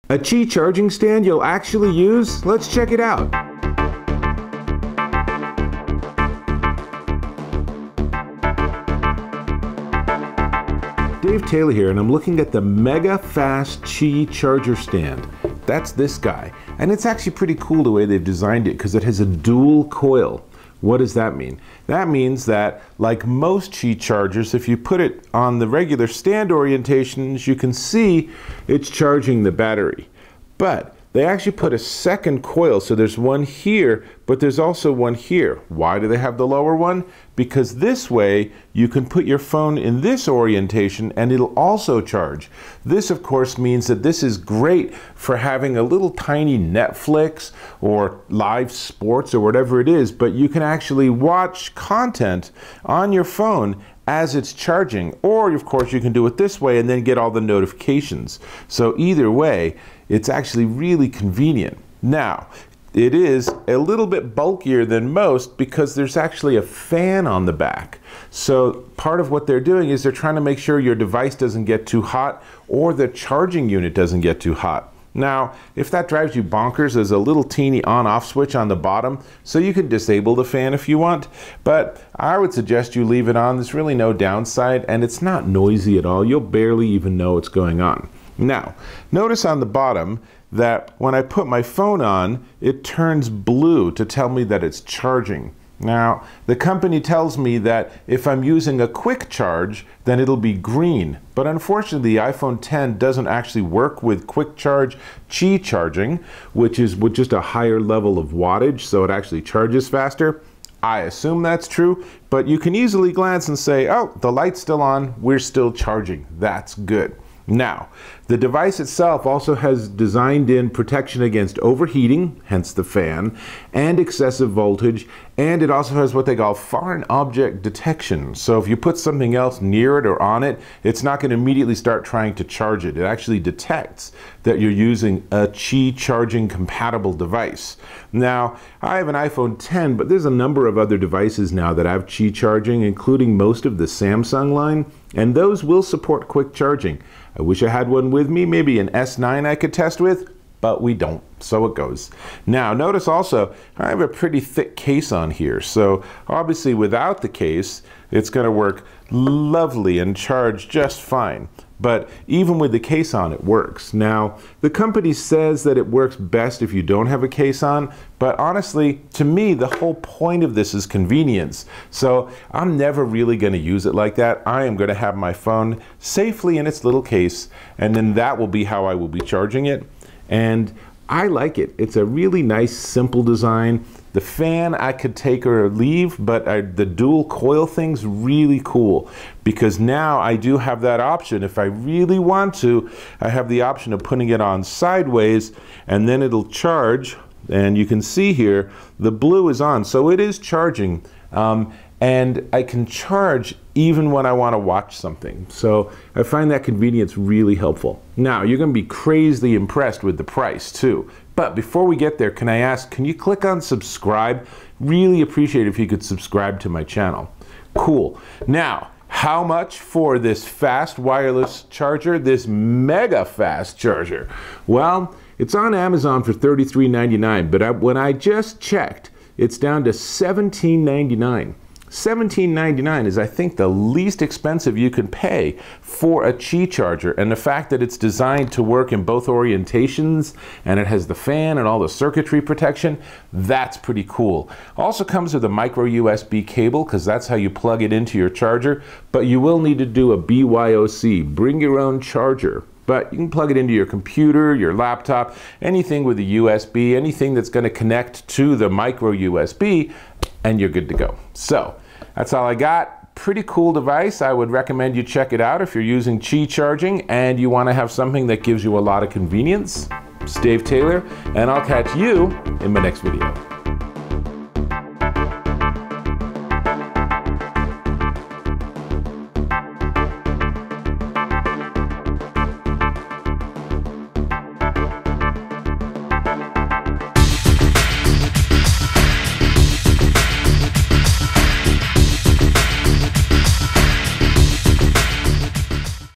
A Qi charging stand you'll actually use? Let's check it out. Dave Taylor here, and I'm looking at the MeGa Fast Qi charger stand. That's this guy. And it's actually pretty cool the way they've designed it because it has a dual coil. What does that mean? That means that, like most Qi chargers, if you put it on the regular stand orientations, you can see it's charging the battery. But they actually put a second coil, so there's one here, but there's also one here. Why do they have the lower one? Because this way you can put your phone in this orientation and it'll also charge. This, of course, means that this is great for having a little tiny Netflix or live sports or whatever it is, but you can actually watch content on your phone as it's charging. Or, of course, you can do it this way and then get all the notifications. So either way, it's actually really convenient. Now, it is a little bit bulkier than most because there's actually a fan on the back. So part of what they're doing is they're trying to make sure your device doesn't get too hot or the charging unit doesn't get too hot. Now, if that drives you bonkers, there's a little teeny on-off switch on the bottom, so you can disable the fan if you want, but I would suggest you leave it on. There's really no downside, and it's not noisy at all. You'll barely even know what's going on. Now, notice on the bottom that when I put my phone on, it turns blue to tell me that it's charging. Now, the company tells me that if I'm using a quick charge, then it'll be green. But unfortunately, the iPhone X doesn't actually work with quick charge Qi charging, which is with just a higher level of wattage, so it actually charges faster. I assume that's true, but you can easily glance and say, oh, the light's still on, we're still charging. That's good. Now, the device itself also has designed in protection against overheating, hence the fan, and excessive voltage, and it also has what they call foreign object detection. So if you put something else near it or on it, it's not going to immediately start trying to charge it. It actually detects that you're using a Qi charging compatible device. Now, I have an iPhone X, but there's a number of other devices now that have Qi charging, including most of the Samsung line, and those will support quick charging. I wish I had one with me, maybe an S9 I could test with, but we don't, so it goes. Now, notice also, I have a pretty thick case on here, so obviously without the case, it's going to work lovely and charge just fine. But even with the case on, it works. Now, the company says that it works best if you don't have a case on, but honestly, to me, the whole point of this is convenience. So I'm never really going to use it like that. I am going to have my phone safely in its little case, and then that will be how I will be charging it. And I like it. It's a really nice, simple design. The fan I could take or leave, but the dual coil thing's really cool because now I do have that option. If I really want to, I have the option of putting it on sideways and then it'll charge. And you can see here, the blue is on, so it is charging. And I can charge even when I want to watch something. So I find that convenience really helpful. Now, you're going to be crazily impressed with the price too. But before we get there, can I ask, can you click on subscribe? Really appreciate it if you could subscribe to my channel. Cool. Now, how much for this fast wireless charger, this MeGa fast charger? Well, it's on Amazon for $33.99, but when I just checked, it's down to $17.99. $17.99 is, I think, the least expensive you can pay for a Qi charger, and the fact that it's designed to work in both orientations and it has the fan and all the circuitry protection, that's pretty cool. Also comes with a micro USB cable because that's how you plug it into your charger, but you will need to do a BYOC, bring your own charger. But you can plug it into your computer, your laptop, anything with a USB, anything that's going to connect to the micro USB, and you're good to go. So that's all I got. Pretty cool device. I would recommend you check it out if you're using Qi charging and you want to have something that gives you a lot of convenience. It's Dave Taylor, and I'll catch you in my next video.